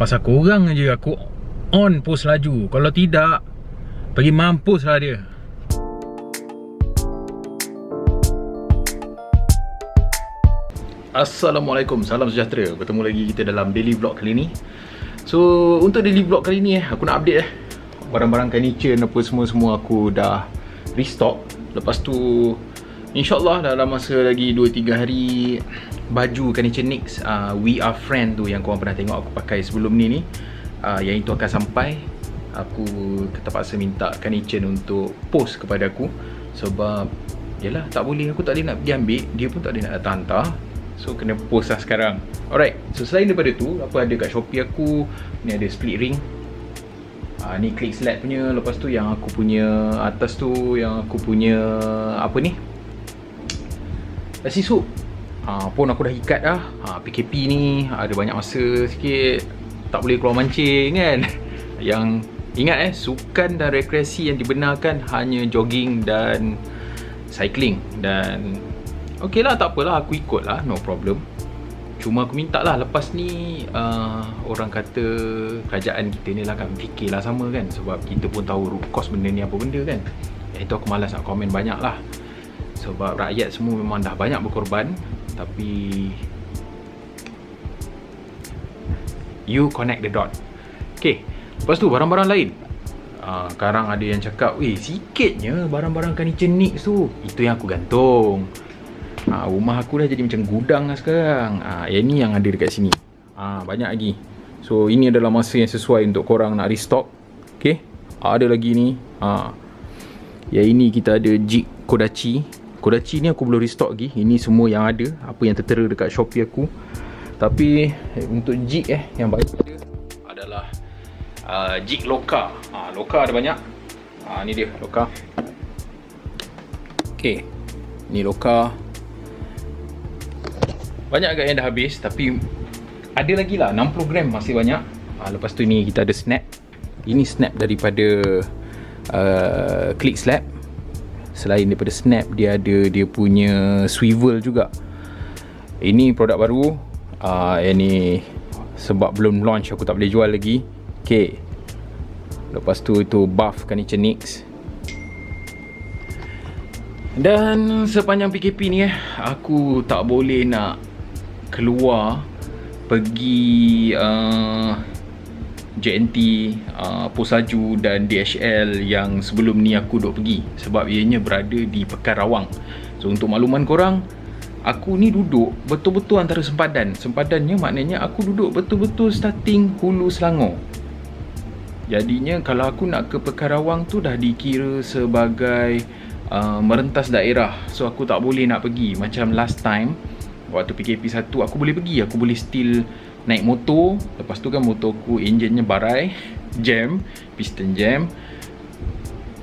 Pasal korang je aku on post laju. Kalau tidak, pergi mampus lah dia. Assalamualaikum, salam sejahtera. Bertemu lagi kita dalam daily vlog kali ni. So, untuk daily vlog kali ni aku nak update barang-barang furniture apa semua aku dah restock. Lepas tu InsyaAllah dalam masa lagi 2-3 hari, baju furniture Nix We Are Friend tu yang korang pernah tengok aku pakai sebelum ni yang itu akan sampai. Aku terpaksa minta furniture untuk post kepada aku. Sebab yalah, tak boleh, aku tak boleh nak pergi ambil, dia pun tak boleh nak datang hantar. So kena post lah sekarang. Alright, so selain daripada tu, apa ada kat Shopee aku, ni ada split ring. Ni click slab punya. Lepas tu yang aku punya atas tu, yang aku punya apa ni, nasi sup pun aku dah ikat dah. PKP ni ada banyak masa sikit, tak boleh keluar mancing kan. Yang ingat sukan dan rekreasi yang dibenarkan hanya jogging dan cycling. Dan okey lah, tak apalah, aku ikut lah, no problem. Cuma aku minta lah lepas ni orang kata kerajaan kita ni lah akan fikirlah sama kan. Sebab kita pun tahu root cause benda ni apa benda kan. Itu aku malas nak komen banyak lah. Sebab rakyat semua memang dah banyak berkorban. Tapi you connect the dot. Okay, lepas tu barang-barang lain. Sekarang ada yang cakap, weh sikitnya barang-barang furniture Nix tu. Itu yang aku gantung. Rumah aku dah jadi macam gudang lah sekarang. Yang ni yang ada dekat sini. Banyak lagi. So ini adalah masa yang sesuai untuk korang nak restock. Okay, ada lagi ni. Yang ini kita ada jig Kodachi. Kodachi ni aku belum restock lagi. Ini semua yang ada, apa yang tertera dekat Shopee aku. Tapi untuk jig yang baik ada adalah jig Loka. Loka ada banyak. Ni dia Loka. Okay, ni Loka. Banyak agak yang dah habis, tapi ada lagi lah, 60 gram masih banyak. Lepas tu ni kita ada snap. Ini snap daripada click slab. Selain daripada snap, dia ada dia punya swivel juga. Ini produk baru. Yang ni sebab belum launch, aku tak boleh jual lagi. Okay, lepas tu itu buff furniture Nix. Dan sepanjang PKP ni aku tak boleh nak keluar pergi JNT, Pos Laju dan DHL yang sebelum ni aku duk pergi. Sebab ianya berada di Pekan Rawang. So untuk makluman korang, aku ni duduk betul-betul antara sempadan. Sempadannya maknanya aku duduk betul-betul starting Hulu Selangor. Jadinya kalau aku nak ke Pekan Rawang tu dah dikira sebagai merentas daerah. So aku tak boleh nak pergi. Macam last time waktu PKP 1 aku boleh pergi, aku boleh still naik motor. Lepas tu kan motorku enjinnya barai, jam, piston jam.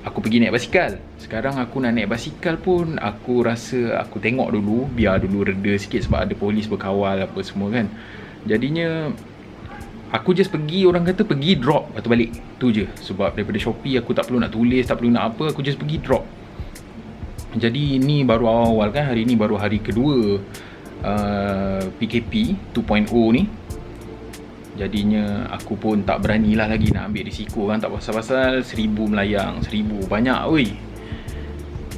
Aku pergi naik basikal. Sekarang aku nak naik basikal pun aku rasa aku tengok dulu, biar dulu reda sikit sebab ada polis berkawal apa semua kan. Jadinya aku just pergi, orang kata pergi drop, lepas tu balik. Tu je. Sebab daripada Shopee aku tak perlu nak tulis, tak perlu nak apa, aku just pergi drop. Jadi ni baru awal-awal kan, hari ni baru hari kedua PKP 2.0 ni. Jadinya aku pun tak beranilah lagi nak ambil risiko kan. Tak pasal-pasal 1000 melayang, 1000 banyak weh.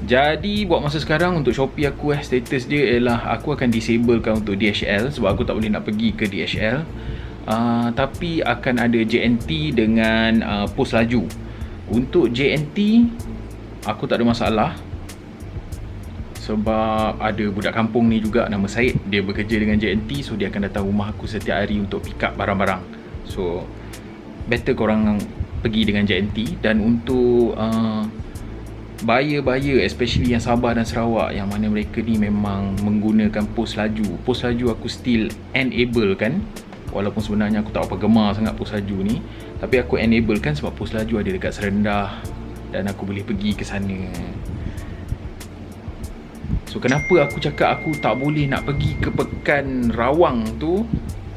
Jadi buat masa sekarang untuk Shopee aku status dia ialah aku akan disablekan untuk DHL. Sebab aku tak boleh nak pergi ke DHL. Tapi akan ada JNT dengan Pos Laju. Untuk JNT aku tak ada masalah. Sebab ada budak kampung ni juga nama Syed, dia bekerja dengan JNT. So dia akan datang rumah aku setiap hari untuk pick up barang-barang. So better korang pergi dengan JNT. Dan untuk buyer-buyer especially yang Sabah dan Sarawak, yang mana mereka ni memang menggunakan Pos Laju. Pos Laju aku still enable kan. Walaupun sebenarnya aku tak apa gemar sangat Pos Laju ni, tapi aku enable kan sebab Pos Laju ada dekat Serendah dan aku boleh pergi ke sana. So kenapa aku cakap aku tak boleh nak pergi ke Pekan Rawang tu?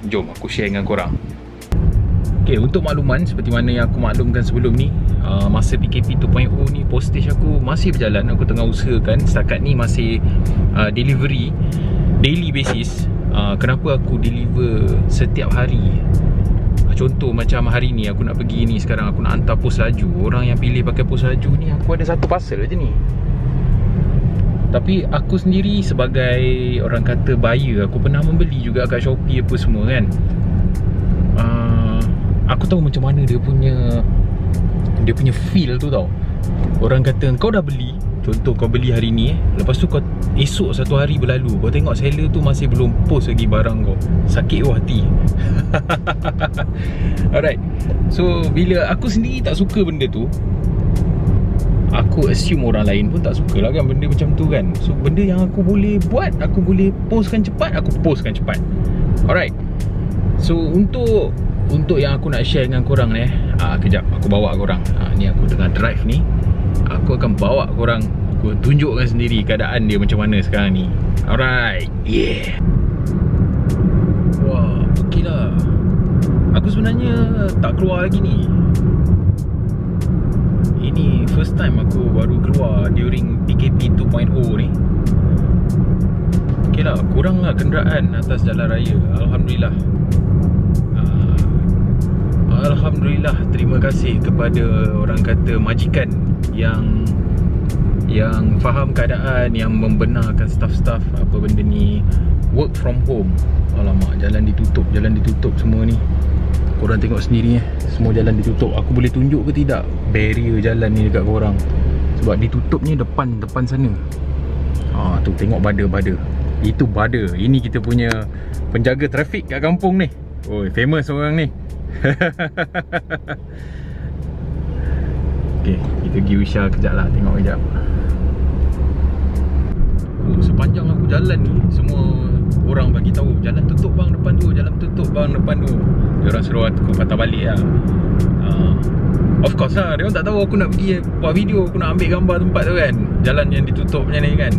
Jom aku share dengan korang. Okay, untuk makluman seperti mana yang aku maklumkan sebelum ni, masa PKP 2.0 ni postage aku masih berjalan. Aku tengah usahakan. Setakat ni masih delivery daily basis. Kenapa aku deliver setiap hari? Contoh macam hari ni aku nak pergi ni, sekarang aku nak hantar pos laju. Orang yang pilih pakai pos laju ni, aku ada satu parcel je ni. Tapi aku sendiri sebagai orang kata buyer, aku pernah membeli juga kat Shopee apa semua kan. Aku tahu macam mana dia punya feel tu tau. Orang kata kau dah beli, contoh kau beli hari ni lepas tu kau esok satu hari berlalu, kau tengok seller tu masih belum post lagi barang kau. Sakit hati. Alright. So bila aku sendiri tak suka benda tu, aku assume orang lain pun tak suka lah kan benda macam tu kan. So benda yang aku boleh buat, aku boleh postkan cepat, aku postkan cepat. Alright. So untuk yang aku nak share dengan korang ni, kejap aku bawa korang. Ni aku tengah drive ni. Aku akan bawa korang, aku tunjukkan sendiri keadaan dia macam mana sekarang ni. Alright. Yeah. Wah, okey lah. Aku sebenarnya tak keluar lagi ni. Ini first time aku baru keluar during PKP 2.0 ni. Okey lah, kurang lah kenderaan atas jalan raya. Alhamdulillah. Alhamdulillah, terima kasih kepada orang kata majikan yang faham keadaan, yang membenarkan staff-staff apa benda ni work from home. Alamak, jalan ditutup semua ni. Korang tengok sendiri semua jalan ditutup. Aku boleh tunjuk ke tidak barrier jalan ni dekat korang? Sebab ditutupnya depan sana. Tu tengok bada. Itu bada. Ini kita punya penjaga trafik kat kampung ni. Oi, famous orang ni. Okay, kita pergi Wisha kejap lah, tengok kejap. Sepanjang aku jalan ni, semua orang bagi tahu jalan tutup bang depan tu, jalan tutup bang depan tu. Dia orang suruh aku patah balik lah. Of course lah, dia orang tak tahu aku nak pergi buat video, aku nak ambil gambar tempat tu kan, jalan yang ditutup macam ni kan.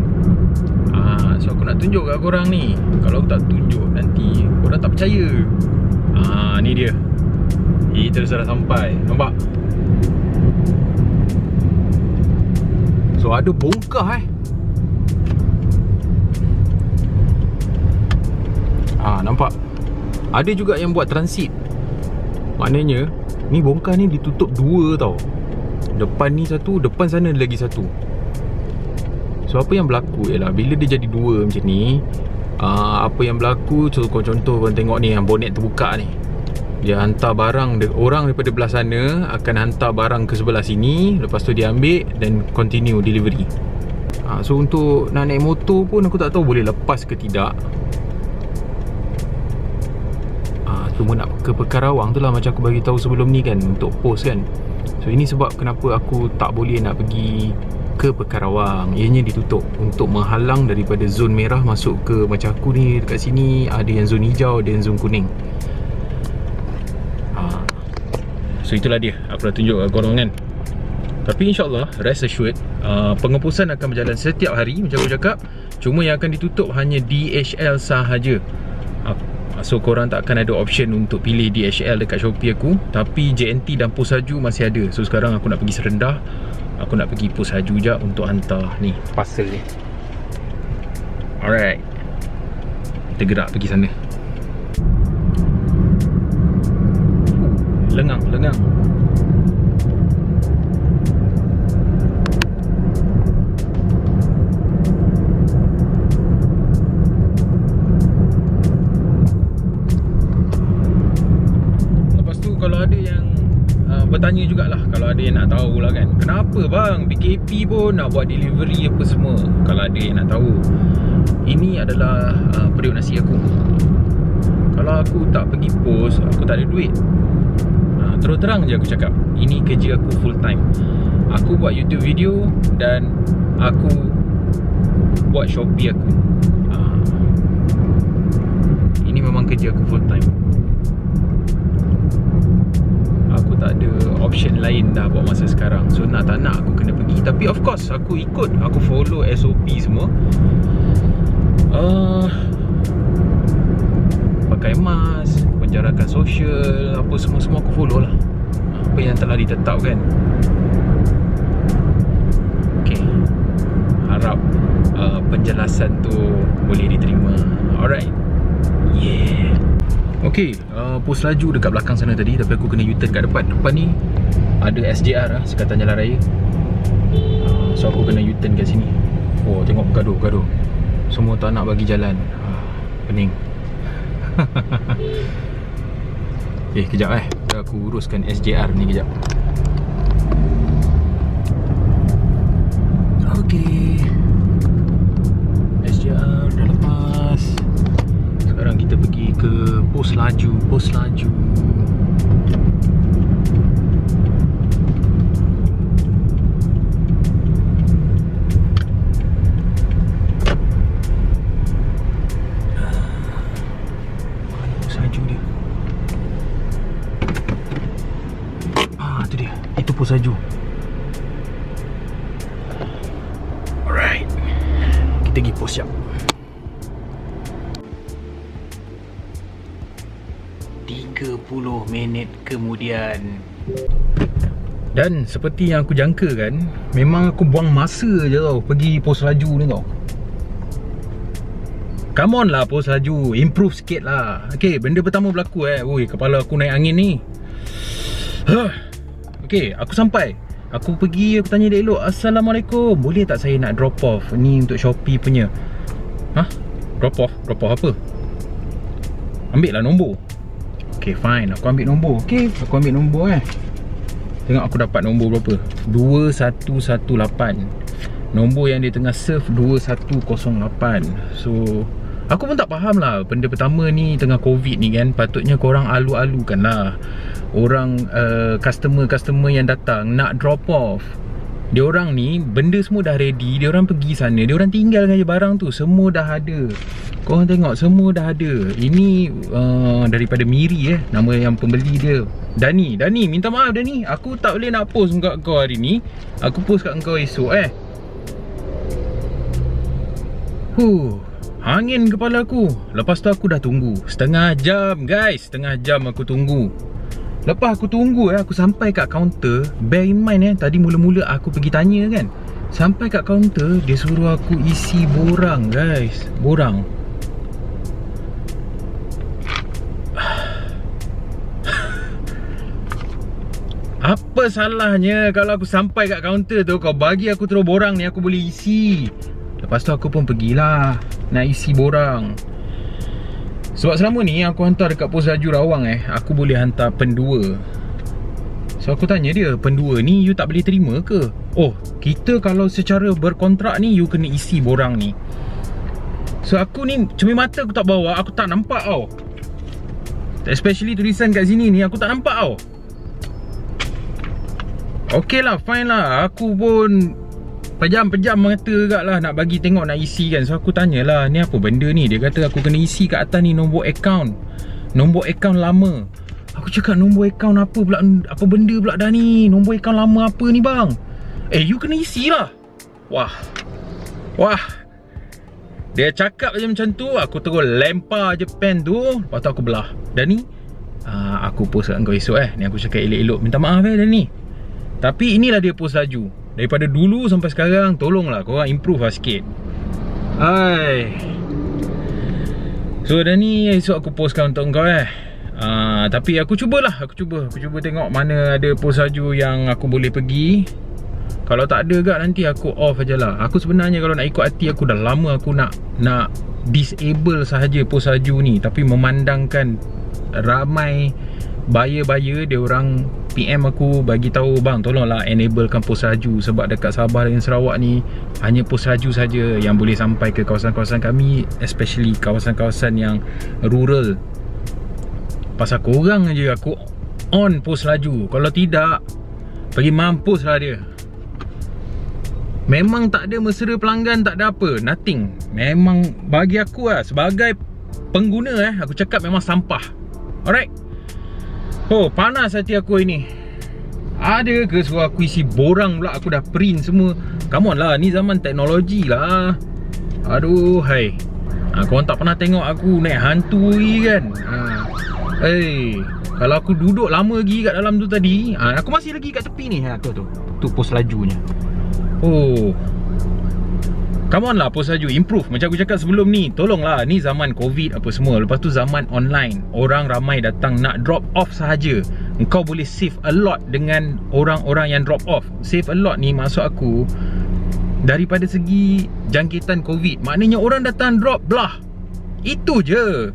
So aku nak tunjuk kat korang ni. Kalau aku tak tunjuk, nanti korang tak percaya. Ni dia. Kita sudah sampai. Nampak? So ada bongkah nampak? Ada juga yang buat transit. Maknanya ni bongkah ni ditutup dua tau. Depan ni satu, depan sana lagi satu. So apa yang berlaku ialah bila dia jadi dua macam ni, apa yang berlaku, contoh korang tengok ni, yang bonet terbuka ni, dia hantar barang, orang daripada belah sana akan hantar barang ke sebelah sini, lepas tu dia ambil dan continue delivery. So untuk nak naik motor pun aku tak tahu boleh lepas ke tidak. Cuma nak ke Pekarawang tu lah macam aku bagi tahu sebelum ni kan, untuk post kan. So ini sebab kenapa aku tak boleh nak pergi ke Pekarawang. Ianya ditutup untuk menghalang daripada zon merah masuk ke, macam aku ni dekat sini ada yang zon hijau, ada yang zon kuning. So itulah dia, aku dah tunjuk kat korang kan. Tapi insyaAllah, rest assured, pengepusan akan berjalan setiap hari macam aku cakap. Cuma yang akan ditutup hanya DHL sahaja. So korang tak akan ada option untuk pilih DHL dekat Shopee aku. Tapi JNT dan Pusaju masih ada. So sekarang aku nak pergi Serendah, aku nak pergi Pusaju je untuk hantar ni parcel ni. Alright, kita gerak pergi sana. Lengang. Lepas tu kalau ada yang bertanya jugalah, kalau ada yang nak tahu lah kan, kenapa bang PKP pun nak buat delivery apa semua. Kalau ada yang nak tahu, ini adalah periuk nasi aku. Kalau aku tak pergi post, aku tak ada duit. Terus terang je aku cakap, ini kerja aku full time. Aku buat YouTube video dan aku buat Shopee aku. Ini memang kerja aku full time. Aku tak ada option lain dah buat masa sekarang. So nak tak nak aku kena pergi. Tapi of course aku ikut, aku follow SOP semua. Pakai mask, penjarakan sosial, apa semua aku follow lah, apa yang telah ditetapkan. Okay, harap penjelasan tu boleh diterima. Alright. Yeah. Okay, pos laju dekat belakang sana tadi, tapi aku kena U-turn kat depan. Depan ni ada SJR lah, Sekatan Jalan Raya. So aku kena U-turn kat sini. Oh, tengok bergaduh-gaduh. Semua tak nak bagi jalan. Pening. Kejap aku uruskan SJR ni kejap. Okay, SJR dah lepas. Sekarang kita pergi ke pos laju. Tu dia. Itu pos laju. Alright. Kita pergi pos siap. 30 minit kemudian. Dan seperti yang aku jangka kan, memang aku buang masa je tau pergi pos laju ni tau. Come on lah pos laju, improve sikit lah. Okay, benda pertama berlaku Ui, kepala aku naik angin ni. Okay, aku sampai. Aku pergi, aku tanya dia elok, Assalamualaikum, boleh tak saya nak drop off? Ni untuk Shopee punya. Drop off? Drop off apa? Ambil lah nombor. Okay, fine, aku ambil nombor. Okay, aku ambil nombor Tengok aku dapat nombor berapa? 2118. Nombor yang dia tengah serve 2108. So aku pun tak faham lah. Benda pertama ni tengah COVID ni kan, patutnya korang alu-alukan lah orang customer yang datang nak drop off. Diorang ni benda semua dah ready, diorang pergi sana, diorang tinggalkan je barang tu, semua dah ada. Korang tengok, semua dah ada. Ini daripada Miri nama yang pembeli dia, Dani. Minta maaf Dani, aku tak boleh nak post kat kau hari ni. Aku post kat kau esok Angin kepala aku. Lepas tu aku dah tunggu setengah jam guys, setengah jam aku tunggu. Lepas aku tunggu aku sampai kat kaunter. Bear in mind tadi mula-mula aku pergi tanya kan, sampai kat kaunter dia suruh aku isi borang guys. Borang. Apa salahnya kalau aku sampai kat kaunter tu, kau bagi aku terus borang ni, aku boleh isi. Lepas tu aku pun pergilah nak isi borang. Sebab selama ni aku hantar dekat pos laju Rawang aku boleh hantar pen 2. So aku tanya dia, pen 2 ni you tak boleh terima ke? Oh, kita kalau secara berkontrak ni you kena isi borang ni. So aku ni cermin mata aku tak bawa, aku tak nampak tau. Especially tulisan kat sini ni aku tak nampak tau. Okay lah, fine lah. Aku pun pejam mata agak lah nak bagi tengok, nak isi kan. So aku tanyalah, ni apa benda ni? Dia kata aku kena isi kat atas ni nombor account. Nombor account lama. Aku cakap nombor account apa pula, apa benda pula dah ni? Nombor account lama apa ni bang? You kena isi lah. Wah. Dia cakap je macam tu, aku terus lempar je pen tu. Lepas tu aku belah. Dan ni aku post kat kau esok Ni aku cakap elok-elok, minta maaf dan ni. Tapi inilah dia pos laju. Daripada dulu sampai sekarang, tolonglah korang improve lah sikit. So dah ni esok aku postkan untuk kau tapi aku cubalah. Aku cuba tengok mana ada pos laju yang aku boleh pergi. Kalau tak ada gak, nanti aku off aja lah. Aku sebenarnya kalau nak ikut hati aku, dah lama aku nak disable sahaja pos laju ni. Tapi memandangkan ramai buyer dia orang PM aku bagi tahu, bang tolonglah enablekan pos laju, sebab dekat Sabah dan Sarawak ni hanya pos laju saja yang boleh sampai ke kawasan-kawasan kami, especially kawasan-kawasan yang rural. Pasal korang je aku on pos laju. Kalau tidak, pergi mampus lah dia. Memang tak ada mesra pelanggan, tak ada apa, nothing. Memang bagi aku sebagai pengguna aku cakap memang sampah. Alright. Panas hati aku ini. Ada ke suruh aku isi borang pula? Aku dah print semua. Come on lah, ni zaman teknologi lah. Aduh, hai. Korang tak pernah tengok aku naik hantu lagi kan? Kalau aku duduk lama lagi kat dalam tu tadi, aku masih lagi kat tepi ni. Tu pos lajunya. Come on lah, post laju, improve. Macam aku cakap sebelum ni, tolonglah, ni zaman COVID apa semua. Lepas tu zaman online, orang ramai datang nak drop off sahaja. Engkau boleh save a lot dengan orang-orang yang drop off. Save a lot ni maksud aku daripada segi jangkitan COVID. Maknanya orang datang drop belah. Itu je.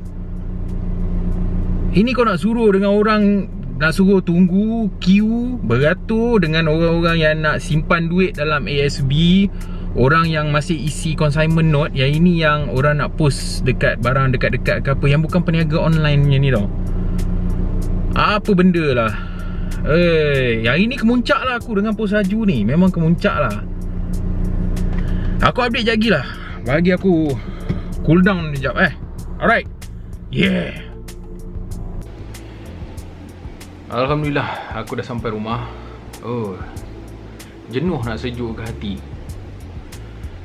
Ini kau nak suruh dengan orang, nak suruh tunggu queue beratur dengan orang-orang yang nak simpan duit dalam ASB, orang yang masih isi consignment note. Yang ini yang orang nak post dekat barang dekat-dekat ke apa, yang bukan peniaga online punya ni tau. Apa benda lah. Yang ini kemuncak lah aku dengan post laju ni. Memang kemuncak lah. Aku update je lagi lah. Bagi aku cool down sekejap Alright. Yeah. Alhamdulillah, aku dah sampai rumah. Jenuh nak sejuk ke hati.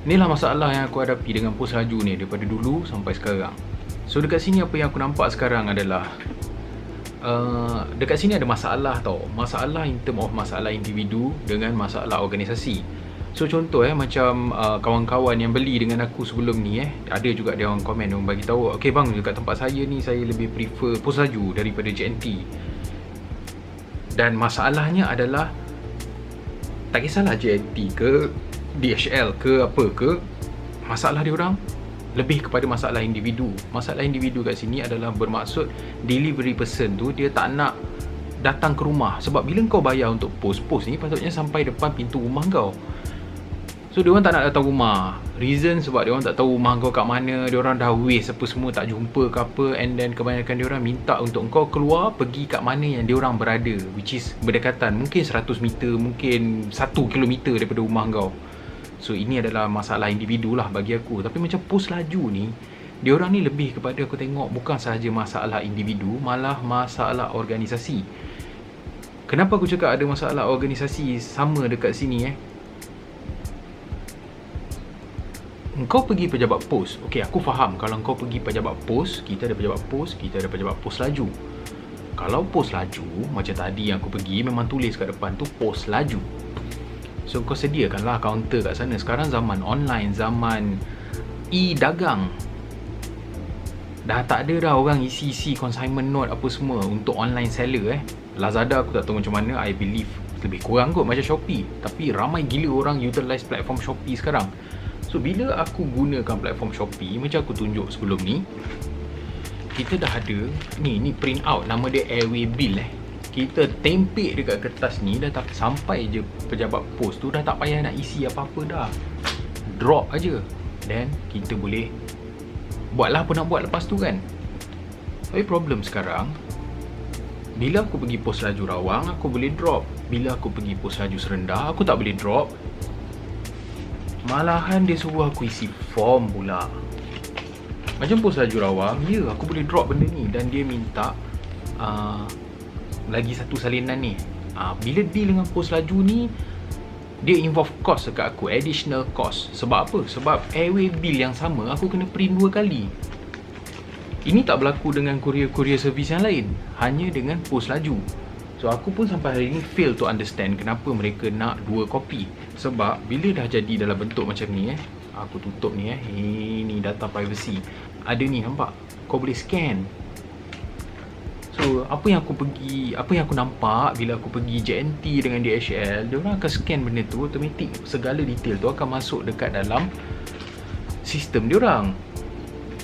Inilah masalah yang aku hadapi dengan post laju ni daripada dulu sampai sekarang. So dekat sini apa yang aku nampak sekarang adalah dekat sini ada masalah tau. Masalah in term of masalah individu dengan masalah organisasi. So contoh macam kawan-kawan yang beli dengan aku sebelum ni ada juga dia orang komen, dia orang bagi tahu, okay bang, dekat tempat saya ni saya lebih prefer post laju daripada JNT. Dan masalahnya adalah tak kisahlah JNT ke DHL ke apa ke, masalah dia orang lebih kepada masalah individu. Masalah individu kat sini adalah bermaksud delivery person tu dia tak nak datang ke rumah. Sebab bila kau bayar untuk post ni patutnya sampai depan pintu rumah kau. So dia orang tak nak datang rumah. Reason sebab dia orang tak tahu rumah kau kat mana, dia orang dah waste apa semua, tak jumpa ke apa. And then kebanyakan dia orang minta untuk kau keluar pergi kat mana yang dia orang berada, which is berdekatan, mungkin 100 meter, mungkin 1 kilometer daripada rumah kau. So ini adalah masalah individu lah bagi aku. Tapi macam post laju ni, dia orang ni lebih kepada aku tengok bukan sahaja masalah individu, malah masalah organisasi. Kenapa aku cakap ada masalah organisasi sama dekat sini Engkau pergi pejabat pos. Okey, aku faham kalau kau pergi pejabat pos, kita ada pejabat pos, kita ada pejabat pos laju. Kalau pos laju, macam tadi yang aku pergi, memang tulis kat depan tu pos laju. So kau sediakanlah kaunter kat sana. Sekarang zaman online, zaman e-dagang. Dah tak ada dah orang isi-isi consignment note apa semua untuk online seller Lazada aku tak tahu macam mana, I believe lebih kurang kot macam Shopee. Tapi ramai gila orang utilize platform Shopee sekarang. So bila aku gunakan platform Shopee, macam aku tunjuk sebelum ni, kita dah ada ni print out, nama dia Airway Bill Kita tempek dekat kertas ni, dah tak sampai je pejabat pos tu, dah tak payah nak isi apa-apa dah. Drop aja. Then kita boleh buatlah apa nak buat lepas tu kan. Tapi problem sekarang, bila aku pergi pos laju Rawang, aku boleh drop. Bila aku pergi pos laju Serendah, aku tak boleh drop. Malahan dia suruh aku isi form pula. Macam pos laju Rawang, ya aku boleh drop benda ni. Dan dia minta lagi satu salinan ni. Bila deal dengan pos laju ni, dia involve cost dekat aku, additional cost. Sebab apa? Sebab airway bill yang sama aku kena print 2 kali. Ini tak berlaku dengan courier service yang lain, hanya dengan pos laju. So aku pun sampai hari ni fail to understand kenapa mereka nak 2 kopi. Sebab bila dah jadi dalam bentuk macam ni aku tutup ni ini data privacy. Ada ni nampak? Kau boleh scan. So apa yang aku nampak bila aku pergi JNT dengan DHL, dia orang akan scan benda tu automatic, segala detail tu akan masuk dekat dalam sistem dia orang.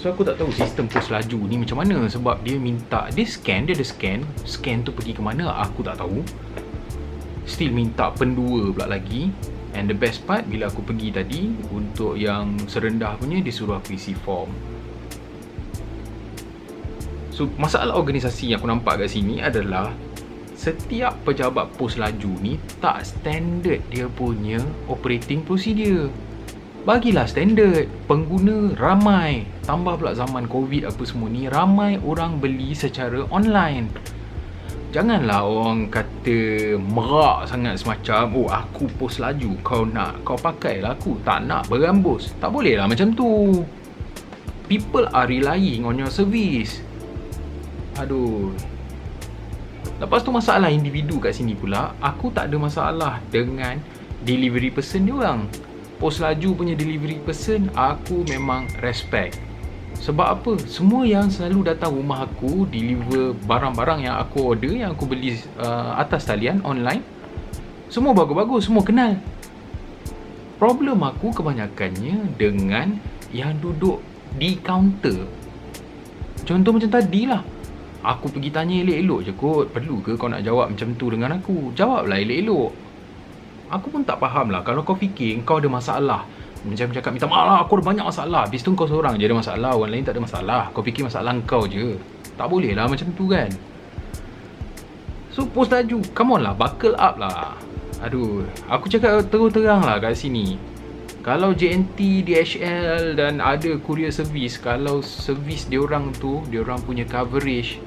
So aku tak tahu sistem pos laju ni macam mana, sebab dia minta, dia ada scan tu pergi ke mana aku tak tahu. Still minta pendua pula lagi. And the best part, bila aku pergi tadi untuk yang Serendah punya, dia suruh aku isi form. So masalah organisasi yang aku nampak kat sini adalah setiap pejabat pos laju ni tak standard dia punya operating procedure. Bagilah standard. Pengguna ramai, tambah pula zaman COVID apa semua ni, ramai orang beli secara online. Janganlah orang kata merak sangat semacam, oh aku pos laju, kau pakailah aku, tak nak berambus. Tak boleh lah macam tu. People are relying on your service. Aduh. Lepas tu masalah individu kat sini pula, aku tak ada masalah dengan delivery person dia orang. Pos Laju punya delivery person, aku memang respect. Sebab apa? Semua yang selalu datang rumah aku deliver barang-barang yang aku order, yang aku beli atas talian online, semua bagus-bagus, semua kenal. Problem aku kebanyakannya dengan yang duduk di kaunter. Contoh macam tadi lah, aku pergi tanya elok-elok je kot, perlu ke kau nak jawab macam tu dengan aku? Jawablah elok-elok. Aku pun tak faham lah, kalau kau fikir kau ada masalah, macam cakap minta maaf lah, aku ada banyak masalah, habis tu kau seorang je ada masalah, orang lain tak ada masalah, kau fikir masalah kau je. Tak boleh lah macam tu kan. So Pos Laju, come on lah, buckle up lah. Aduh, aku cakap terang-terang lah kat sini, kalau JNT, DHL dan ada courier service, kalau servis diorang tu, diorang punya coverage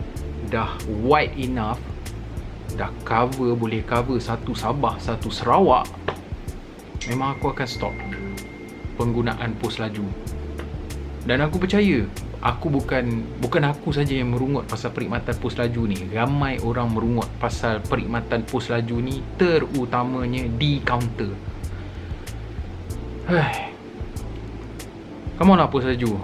dah wide enough, dah cover, boleh cover satu Sabah, satu Sarawak, memang aku akan stop penggunaan Pos Laju. Dan aku percaya, aku bukan aku saja yang merungut pasal perkhidmatan Pos Laju ni. Ramai orang merungut pasal perkhidmatan Pos Laju ni, terutamanya di kaunter. Come on lah Pos Laju,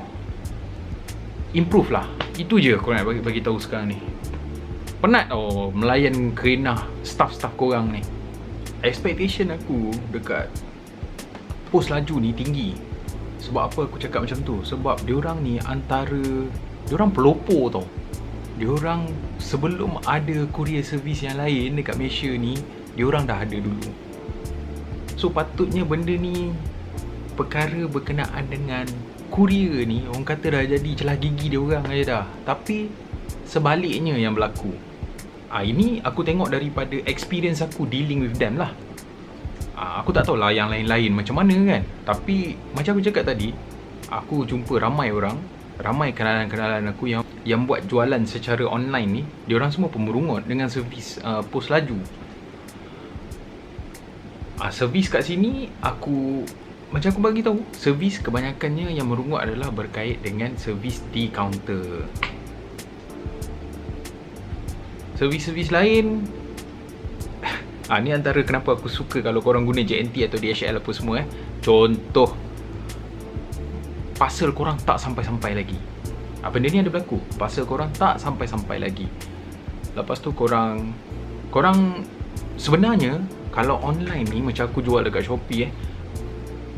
improve lah. Itu je aku nak bagi tahu sekarang ni. Penat tau melayan kerenah staff-staff korang ni. Expectation aku dekat Pos Laju ni tinggi. Sebab apa aku cakap macam tu? Sebab diorang ni diorang pelopor tau. Diorang sebelum ada courier service yang lain dekat Malaysia ni, diorang dah ada dulu. So patutnya benda ni, perkara berkenaan dengan courier ni, orang kata dah jadi celah gigi dia orang aja dah. Tapi sebaliknya yang berlaku. Ini aku tengok daripada experience aku dealing with them lah. Aku tak tahulah yang lain-lain macam mana kan. Tapi macam aku cakap tadi, aku jumpa ramai orang, ramai kenalan-kenalan aku yang buat jualan secara online ni, diorang semua pemerungut dengan servis Pos Laju. Servis kat sini macam aku bagi tahu, servis kebanyakannya yang merungut adalah berkait dengan servis di kaunter. Servis-servis lain, ni antara kenapa aku suka kalau korang guna JNT atau DHL apa semua. Contoh, parcel korang tak sampai-sampai lagi. Benda ni ada berlaku, parcel korang tak sampai-sampai lagi. Lepas tu korang sebenarnya kalau online ni, macam aku jual dekat Shopee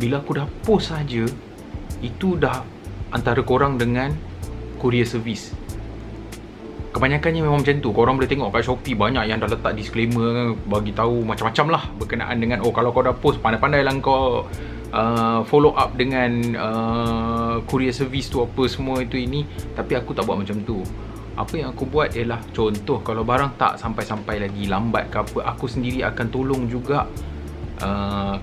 bila aku dah post saja, itu dah antara korang dengan courier service. Kebanyakannya memang macam tu. Korang boleh tengok kat Shopee banyak yang dah letak disclaimer, bagi tahu macam-macam lah berkenaan dengan kalau kau dah post, pandai-pandai lah kau follow up dengan courier service tu apa semua itu ini. Tapi aku tak buat macam tu. Apa yang aku buat ialah, contoh kalau barang tak sampai-sampai lagi, lambat ke apa, aku sendiri akan tolong juga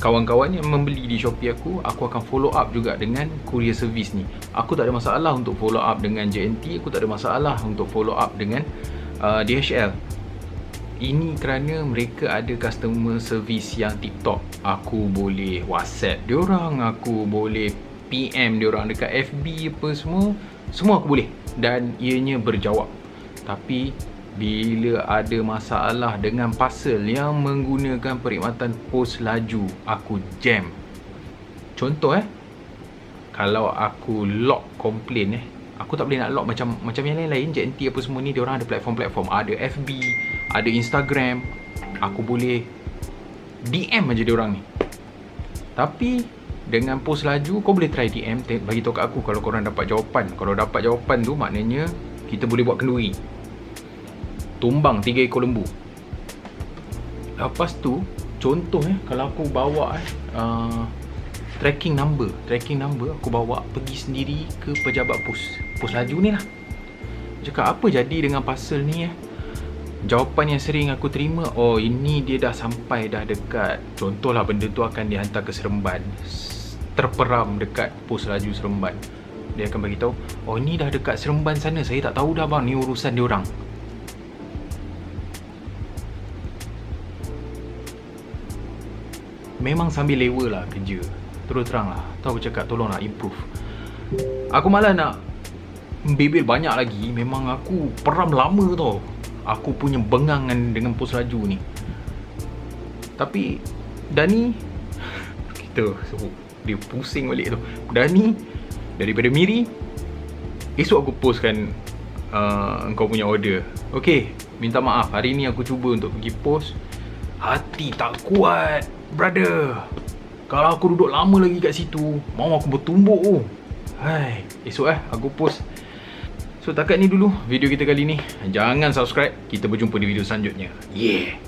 kawan-kawan yang membeli di Shopee aku akan follow up juga dengan courier service ni. Aku tak ada masalah untuk follow up dengan JNT, aku tak ada masalah untuk follow up dengan DHL. Ini kerana mereka ada customer service yang tip top. Aku boleh WhatsApp diorang, aku boleh PM diorang dekat FB apa semua aku boleh, dan ianya berjawab. Tapi bila ada masalah dengan parcel yang menggunakan perkhidmatan Pos Laju, aku jam. Contoh kalau aku lock komplain aku tak boleh nak lock macam yang lain-lain. JNT apa semua ni, diorang ada platform-platform, ada FB, ada Instagram. Aku boleh DM aja diorang ni. Tapi dengan Pos Laju, kau boleh try DM, bagi tahu kat aku kalau korang dapat jawapan. Kalau dapat jawapan tu, maknanya kita boleh buat kenduri, tumbang 3 ekor lembu. Lepas tu, contoh kalau aku bawa tracking number aku bawa pergi sendiri ke pejabat Pos Laju ni lah. Cakap apa jadi dengan parcel ni Jawapan yang sering aku terima, ini dia dah sampai dah dekat, contohlah benda tu akan dihantar ke Seremban, terperam dekat Pos Laju Seremban. Dia akan bagi tahu, ini dah dekat Seremban sana, saya tak tahu dah bang, ni urusan diorang. Memang sambil lewa lah kerja, terus terang lah. Tahu aku cakap tolonglah improve. Aku malah nak bebel banyak lagi. Memang aku peram lama tau, aku punya bengangan dengan Pos Laju ni. Tapi dah ni kita sebut Dia pusing balik tu. Dah ni, daripada Miri, esok aku postkan engkau punya order. Okay, minta maaf, hari ni aku cuba untuk pergi post, hati tak kuat, brother. Kalau aku duduk lama lagi kat situ, mau aku bertumbuk tu. Hai, esok aku post. So takat ni dulu video kita kali ni. Jangan subscribe. Kita berjumpa di video selanjutnya. Yeah.